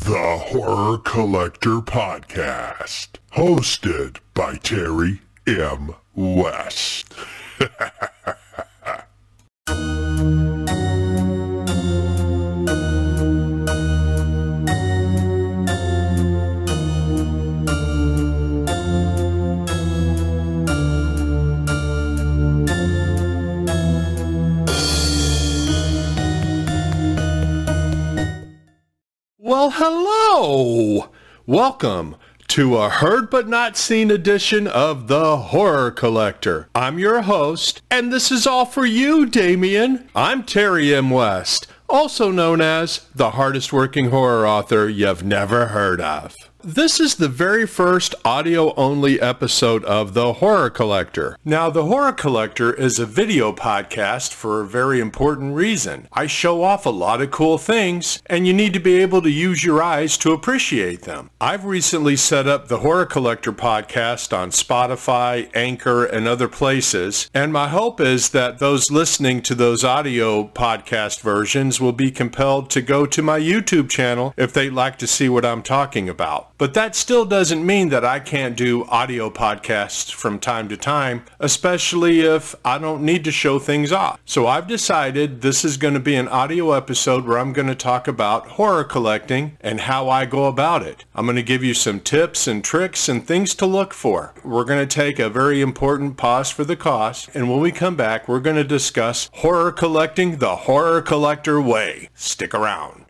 The Horror Collector Podcast, hosted by Terry M. West. Well, hello! Welcome to a heard but not seen edition of The Horror Collector. I'm your host, and this is all for you, Damien. I'm Terry M. West, also known as the hardest working horror author you've never heard of. This is the very first audio-only episode of The Horror Collector. Now, The Horror Collector is a video podcast for a very important reason. I show off a lot of cool things, and you need to be able to use your eyes to appreciate them. I've recently set up The Horror Collector podcast on Spotify, Anchor, and other places, and my hope is that those listening to those audio podcast versions will be compelled to go to my YouTube channel if they'd like to see what I'm talking about. But that still doesn't mean that I can't do audio podcasts from time to time, especially if I don't need to show things off. So I've decided this is going to be an audio episode where I'm going to talk about horror collecting and how I go about it. I'm going to give you some tips and tricks and things to look for. We're going to take a very important pause for the cause, and when we come back, we're going to discuss horror collecting the Horror Collector way. Stick around.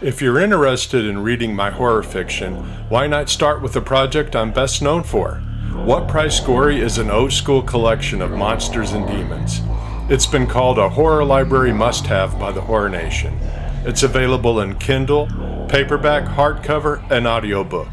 If you're interested in reading my horror fiction, why not start with the project I'm best known for? What Price Gory is an old-school collection of monsters and demons. It's been called a horror library must-have by the Horror Nation. It's available in Kindle, paperback, hardcover, and audiobook,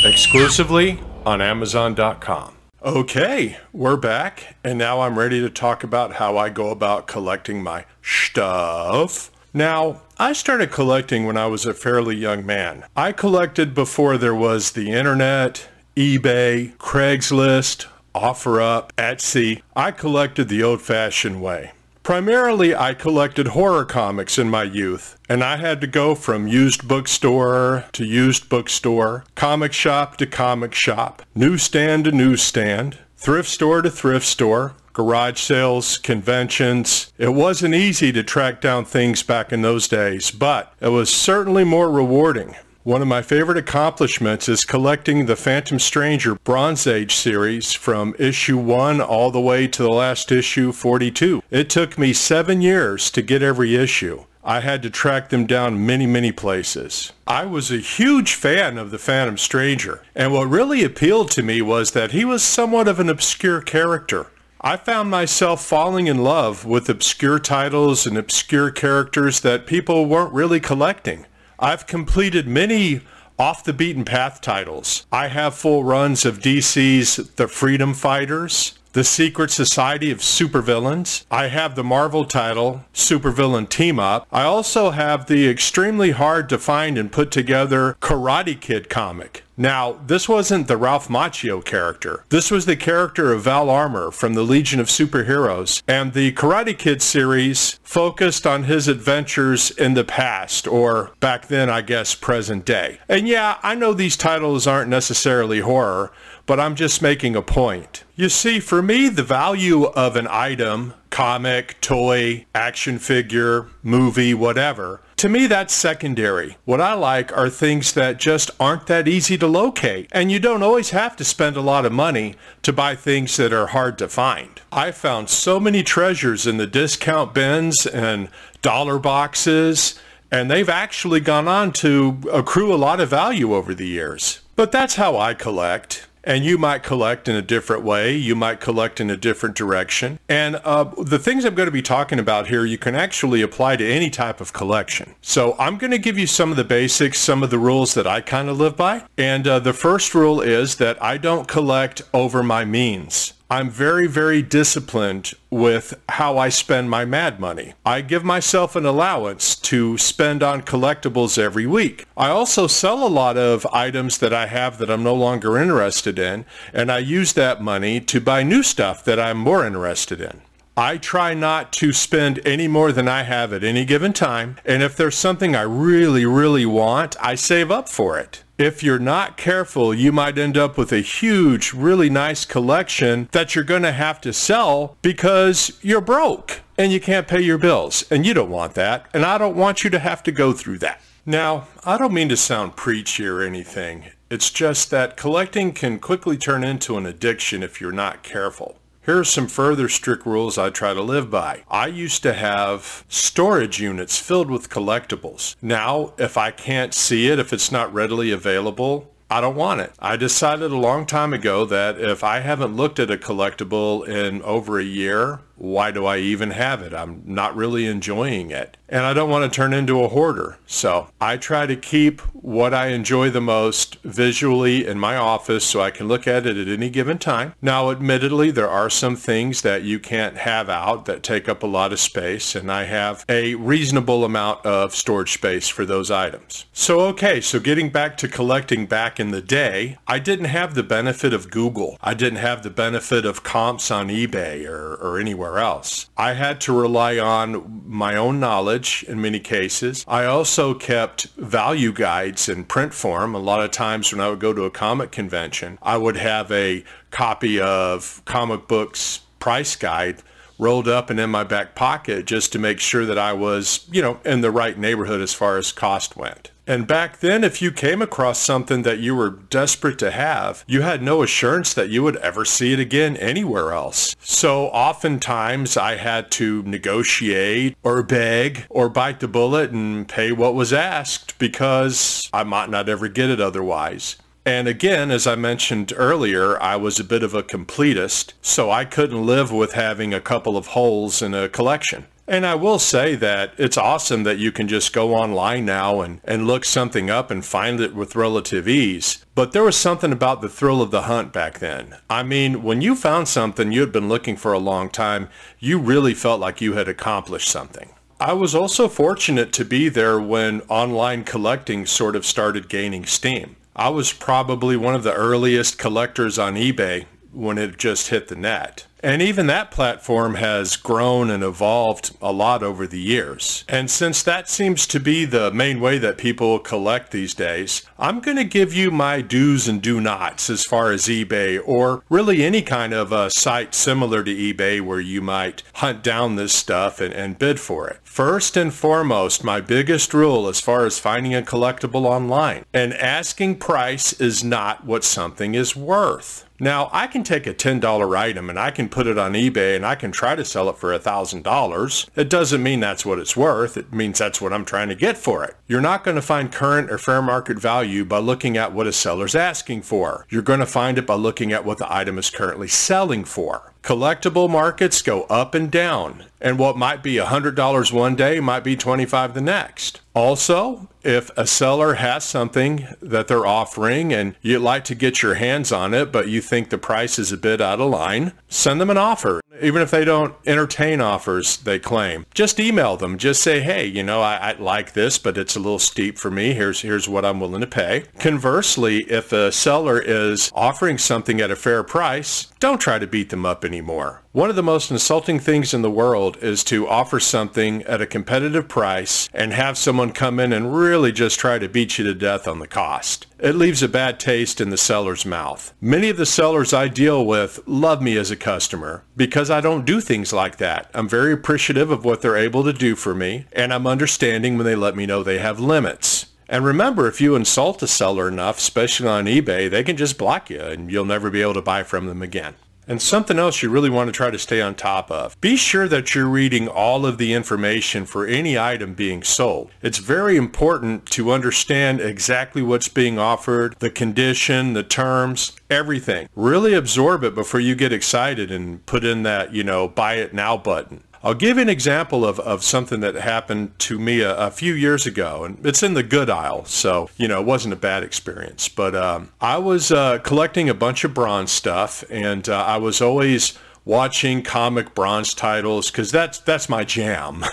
exclusively on Amazon.com. Okay, we're back, and now I'm ready to talk about how I go about collecting my stuff. Now, I started collecting when I was a fairly young man. I collected before there was the internet, eBay, Craigslist, OfferUp, Etsy. I collected the old-fashioned way. Primarily, I collected horror comics in my youth, and I had to go from used bookstore to used bookstore, comic shop to comic shop, newsstand to newsstand, thrift store to thrift store, garage sales, conventions. It wasn't easy to track down things back in those days, but it was certainly more rewarding. One of my favorite accomplishments is collecting the Phantom Stranger Bronze Age series from issue 1 all the way to the last issue 42. It took me 7 years to get every issue. I had to track them down many places. I was a huge fan of the Phantom Stranger, and what really appealed to me was that he was somewhat of an obscure character. I found myself falling in love with obscure titles and obscure characters that people weren't really collecting. I've completed many off-the-beaten-path titles. I have full runs of DC's The Freedom Fighters, The Secret Society of Supervillains. I have the Marvel title, Supervillain Team Up. I also have the extremely hard to find and put together Karate Kid comic. Now, this wasn't the Ralph Macchio character. This was the character of Val Armour from the Legion of Superheroes, and the Karate Kid series focused on his adventures in the past, or back then, I guess, present day. And yeah, I know these titles aren't necessarily horror, but I'm just making a point. You see, for me, the value of an item, comic, toy, action figure, movie, whatever, to me that's secondary. What I like are things that just aren't that easy to locate, and you don't always have to spend a lot of money to buy things that are hard to find. I found so many treasures in the discount bins and dollar boxes, and they've actually gone on to accrue a lot of value over the years. But that's how I collect. And you might collect in a different way. You might collect in a different direction. And the things I'm going to be talking about here, you can actually apply to any type of collection. So I'm going to give you some of the basics, some of the rules that I kind of live by. And the first rule is that I don't collect over my means. I'm very disciplined with how I spend my mad money. I give myself an allowance to spend on collectibles every week. I also sell a lot of items that I have that I'm no longer interested in, and I use that money to buy new stuff that I'm more interested in. I try not to spend any more than I have at any given time, and if there's something I really, really want, I save up for it. If you're not careful, you might end up with a huge, really nice collection that you're going to have to sell because you're broke and you can't pay your bills. And you don't want that. And I don't want you to have to go through that. Now, I don't mean to sound preachy or anything. It's just that collecting can quickly turn into an addiction if you're not careful. Here are some further strict rules I try to live by. I used to have storage units filled with collectibles. Now, if I can't see it, if it's not readily available, I don't want it. I decided a long time ago that if I haven't looked at a collectible in over a year, why do I even have it? I'm not really enjoying it. And I don't want to turn into a hoarder. So I try to keep what I enjoy the most visually in my office so I can look at it at any given time. Now, admittedly, there are some things that you can't have out that take up a lot of space, and I have a reasonable amount of storage space for those items. So getting back to collecting back in the day, I didn't have the benefit of Google. I didn't have the benefit of comps on eBay or anywhere else. I had to rely on my own knowledge in many cases. I also kept value guides in print form. A lot of times when I would go to a comic convention, I would have a copy of comic books price guide rolled up and in my back pocket just to make sure that I was, in the right neighborhood as far as cost went. And back then, if you came across something that you were desperate to have, you had no assurance that you would ever see it again anywhere else. So oftentimes I had to negotiate or beg or bite the bullet and pay what was asked because I might not ever get it otherwise. And again, as I mentioned earlier, I was a bit of a completist, so I couldn't live with having a couple of holes in a collection. And I will say that it's awesome that you can just go online now and look something up and find it with relative ease. But there was something about the thrill of the hunt back then. I mean, when you found something you had been looking for a long time, you really felt like you had accomplished something. I was also fortunate to be there when online collecting sort of started gaining steam. I was probably one of the earliest collectors on eBay when it just hit the net. And even that platform has grown and evolved a lot over the years. And since that seems to be the main way that people collect these days, I'm going to give you my do's and do nots as far as eBay, or really any kind of a site similar to eBay where you might hunt down this stuff and bid for it. First and foremost, my biggest rule as far as finding a collectible online: an asking price is not what something is worth. Now, I can take a $10 item and I can put it on eBay and I can try to sell it for $1,000. It doesn't mean that's what it's worth. It means that's what I'm trying to get for it. You're not going to find current or fair market value by looking at what a seller's asking for. You're going to find it by looking at what the item is currently selling for. Collectible markets go up and down, and what might be $100 one day might be $25 the next. Also, if a seller has something that they're offering and you'd like to get your hands on it, but you think the price is a bit out of line, send them an offer. Even if they don't entertain offers they claim, just email them. Just say, hey, I like this, but it's a little steep for me. Here's what I'm willing to pay. Conversely, if a seller is offering something at a fair price, don't try to beat them up anymore. One of the most insulting things in the world is to offer something at a competitive price and have someone come in and really just try to beat you to death on the cost. It leaves a bad taste in the seller's mouth. Many of the sellers I deal with love me as a customer because I don't do things like that. I'm very appreciative of what they're able to do for me, and I'm understanding when they let me know they have limits. And remember, if you insult a seller enough, especially on eBay, they can just block you and you'll never be able to buy from them again. And something else you really want to try to stay on top of: be sure that you're reading all of the information for any item being sold. It's very important to understand exactly what's being offered, the condition, the terms, everything. Really absorb it before you get excited and put in that, buy it now button. I'll give you an example of something that happened to me a few years ago, and it's in the good aisle, so, it wasn't a bad experience. But I was collecting a bunch of bronze stuff, and I was always watching comic bronze titles because that's my jam.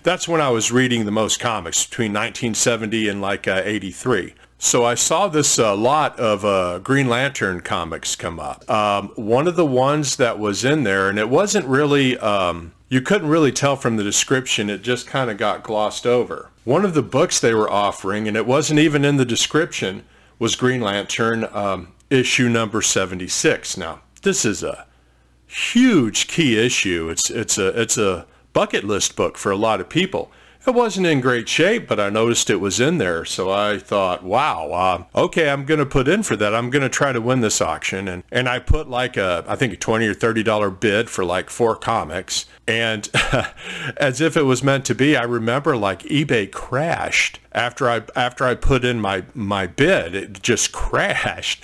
That's when I was reading the most comics, between 1970 and 83. So I saw this lot of Green Lantern comics come up. One of the ones that was in there, and it wasn't really, you couldn't really tell from the description, it just kind of got glossed over. One of the books they were offering, and it wasn't even in the description, was Green Lantern issue number 76. Now, this is a huge key issue. It's a bucket list book for a lot of people. It wasn't in great shape, but I noticed it was in there, so I thought, wow, okay, I'm going to put in for that. I'm going to try to win this auction, and I put like I think a $20 or $30 bid for like 4 comics, and as if it was meant to be, I remember like eBay crashed after I put in my bid. It just crashed,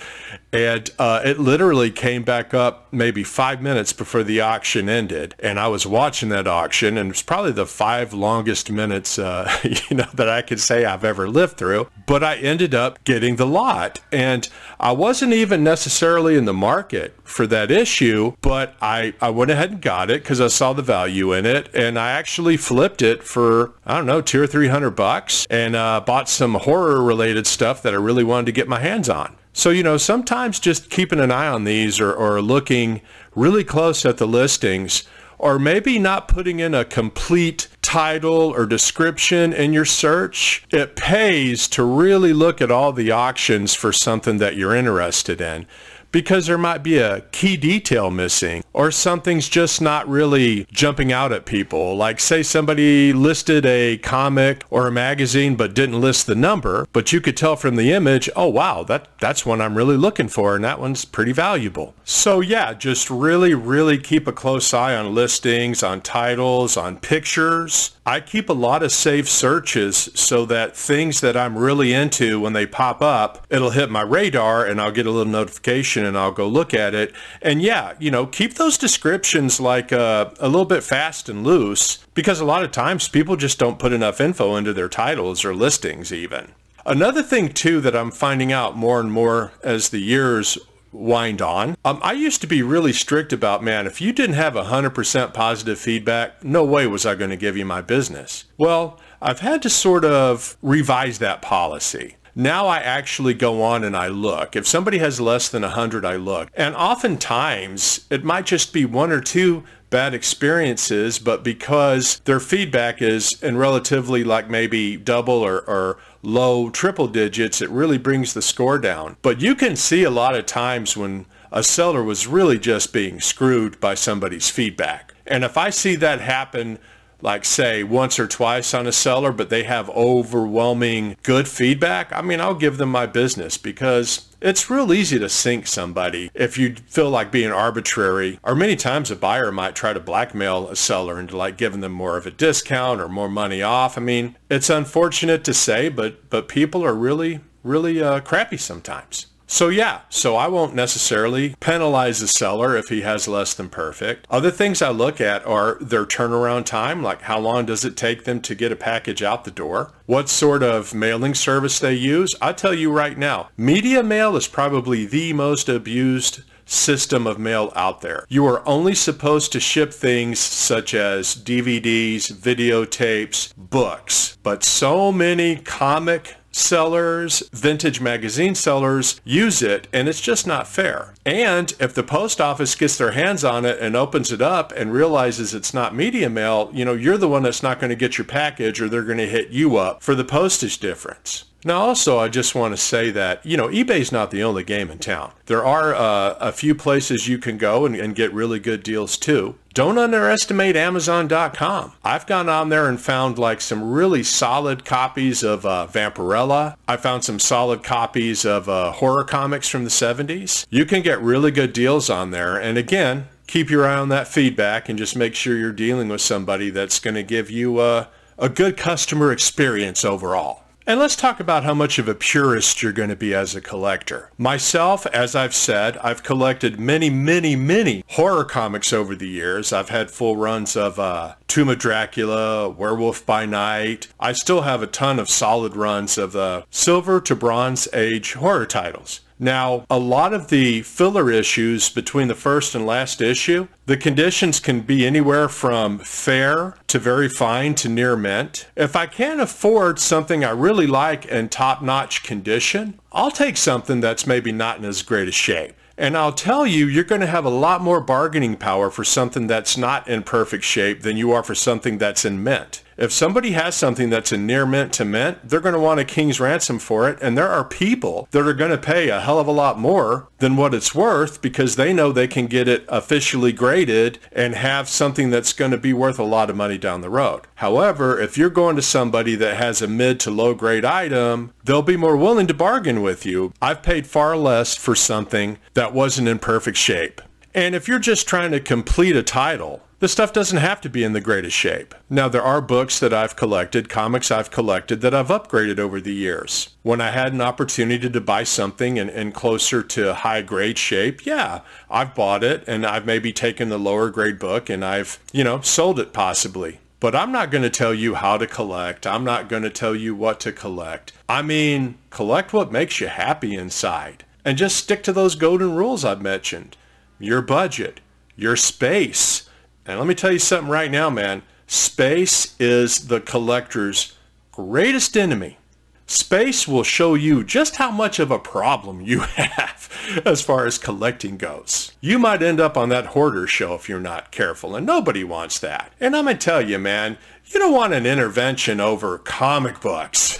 and it literally came back up maybe 5 minutes before the auction ended, and I was watching that auction, and it was probably the 5 longest minutes that I could say I've ever lived through. But I ended up getting the lot, and I wasn't even necessarily in the market for that issue, but I went ahead and got it because I saw the value in it, and I actually flipped it for, I don't know, $200 or $300, and bought some horror related stuff that I really wanted to get my hands on. So, sometimes just keeping an eye on these or looking really close at the listings, or maybe not putting in a complete title or description in your search, it pays to really look at all the auctions for something that you're interested in, because there might be a key detail missing, or something's just not really jumping out at people. Like, say somebody listed a comic or a magazine but didn't list the number, but you could tell from the image, oh wow, that's one I'm really looking for, and that one's pretty valuable. So yeah, just really keep a close eye on listings, on titles, on pictures. I keep a lot of safe searches so that things that I'm really into, when they pop up, it'll hit my radar and I'll get a little notification and I'll go look at it. And yeah, keep those descriptions like a little bit fast and loose, because a lot of times people just don't put enough info into their titles or listings even. Another thing too that I'm finding out more and more as the years wind on. I used to be really strict about, man, if you didn't have 100% positive feedback, no way was I going to give you my business. Well, I've had to sort of revise that policy. Now I actually go on and I look. If somebody has less than 100, I look. And oftentimes it might just be 1 or 2 bad experiences, but because their feedback is in relatively like maybe double or low triple digits, it really brings the score down. But you can see a lot of times when a seller was really just being screwed by somebody's feedback. And if I see that happen, like say once or twice on a seller, but they have overwhelming good feedback, I mean, I'll give them my business, because it's real easy to sink somebody if you feel like being arbitrary, or many times a buyer might try to blackmail a seller into like giving them more of a discount or more money off. I mean, it's unfortunate to say, but people are really crappy sometimes. So yeah, so I won't necessarily penalize the seller if he has less than perfect. Other things I look at are their turnaround time, like how long does it take them to get a package out the door? What sort of mailing service they use? I'll tell you right now, media mail is probably the most abused system of mail out there. You are only supposed to ship things such as DVDs, videotapes, books, but so many comic sellers, vintage magazine sellers use it, and it's just not fair. And if the post office gets their hands on it and opens it up and realizes it's not media mail, you're the one that's not going to get your package, or they're going to hit you up for the postage difference. Now also, I just want to say that, eBay's not the only game in town. There are a few places you can go and get really good deals too. Don't underestimate Amazon.com. I've gone on there and found like some really solid copies of Vampirella. I found some solid copies of horror comics from the 70s. You can get really good deals on there. And again, keep your eye on that feedback and just make sure you're dealing with somebody that's going to give you a good customer experience overall. And let's talk about how much of a purist you're going to be as a collector. Myself, as I've said, I've collected many horror comics over the years. I've had full runs of Tomb of Dracula, Werewolf by Night. I still have a ton of solid runs of the Silver to Bronze Age horror titles. Now, a lot of the filler issues between the first and last issue, the conditions can be anywhere from fair to very fine to near mint. If I can't afford something I really like in top-notch condition, I'll take something that's maybe not in as great a shape. And I'll tell you, you're going to have a lot more bargaining power for something that's not in perfect shape than you are for something that's in mint. If somebody has something that's in near mint to mint, they're going to want a king's ransom for it. And there are people that are going to pay a hell of a lot more than what it's worth because they know they can get it officially graded and have something that's going to be worth a lot of money down the road. However, if you're going to somebody that has a mid to low grade item, they'll be more willing to bargain with you. I've paid far less for something that wasn't in perfect shape. And if you're just trying to complete a title, the stuff doesn't have to be in the greatest shape. Now, there are books that I've collected, comics I've collected that I've upgraded over the years. When I had an opportunity to buy something in closer to high grade shape, yeah, I've bought it and I've maybe taken the lower grade book and I've, sold it possibly. But I'm not going to tell you how to collect. I'm not going to tell you what to collect. I mean, collect what makes you happy inside. And just stick to those golden rules I've mentioned. Your budget, your space. And let me tell you something right now, man. Space is the collector's greatest enemy. Space will show you just how much of a problem you have as far as collecting goes. You might end up on that hoarder show if you're not careful, and nobody wants that. And I'm going to tell you, man, you don't want an intervention over comic books,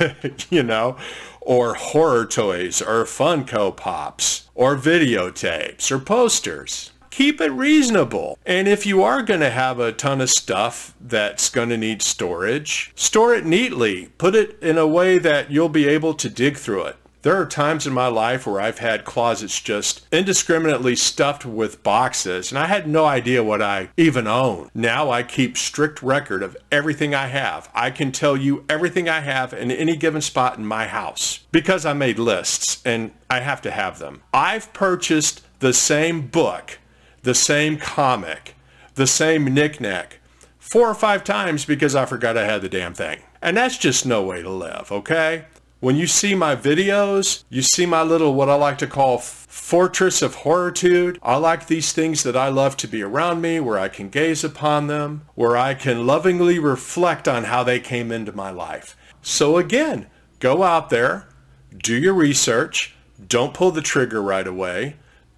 or horror toys, or Funko Pops, or videotapes, or posters. Keep it reasonable. And if you are going to have a ton of stuff that's going to need storage, store it neatly. Put it in a way that you'll be able to dig through it. There are times in my life where I've had closets just indiscriminately stuffed with boxes, and I had no idea what I even owned. Now I keep strict record of everything I have. I can tell you everything I have in any given spot in my house because I made lists, and I have to have them. I've purchased the same book, the same comic, the same knick-knack 4 or 5 times because I forgot I had the damn thing. And that's just no way to live, okay? When you see my videos, you see my little, what I like to call fortress of horritude. I like these things that I love to be around me, where I can gaze upon them, where I can lovingly reflect on how they came into my life. So again, go out there, do your research, don't pull the trigger right away.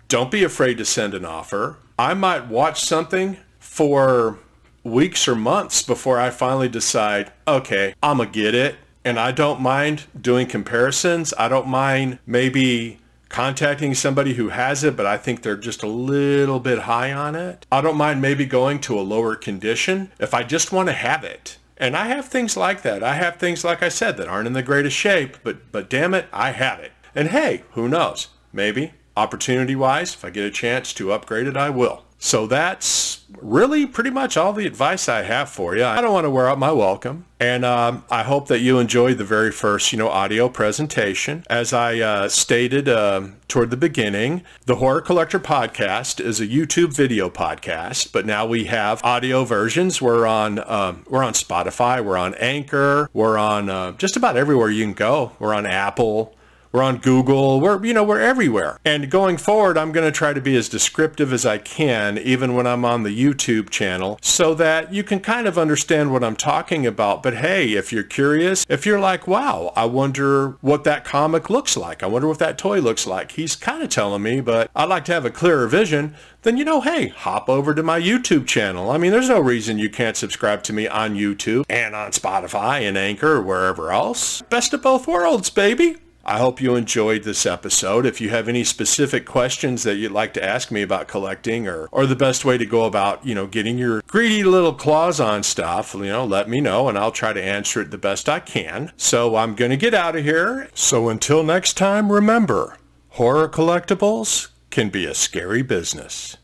Don't be afraid to send an offer. I might watch something for weeks or months before I finally decide, okay, I'm gonna get it. And I don't mind doing comparisons. I don't mind maybe contacting somebody who has it, but I think they're just a little bit high on it. I don't mind maybe going to a lower condition if I just want to have it. And I have things like that. I have things, like I said, that aren't in the greatest shape, but damn it, I have it. And hey, who knows? Maybe. Opportunity-wise, if I get a chance to upgrade it, I will. So that's really pretty much all the advice I have for you. I don't want to wear out my welcome. And I hope that you enjoyed the very first, audio presentation. As I stated toward the beginning, the Horror Collector Podcast is a YouTube video podcast, but now we have audio versions. We're on Spotify, we're on Anchor, we're on just about everywhere you can go. We're on Apple. We're on Google, we're everywhere. And going forward, I'm going to try to be as descriptive as I can, even when I'm on the YouTube channel, so that you can kind of understand what I'm talking about. But hey, if you're curious, if you're like, wow, I wonder what that comic looks like. I wonder what that toy looks like. He's kind of telling me, but I'd like to have a clearer vision. Then, hey, hop over to my YouTube channel. I mean, there's no reason you can't subscribe to me on YouTube and on Spotify and Anchor or wherever else. Best of both worlds, baby. I hope you enjoyed this episode. If you have any specific questions that you'd like to ask me about collecting or the best way to go about, getting your greedy little claws on stuff, let me know and I'll try to answer it the best I can. So I'm going to get out of here. So until next time, remember, horror collectibles can be a scary business.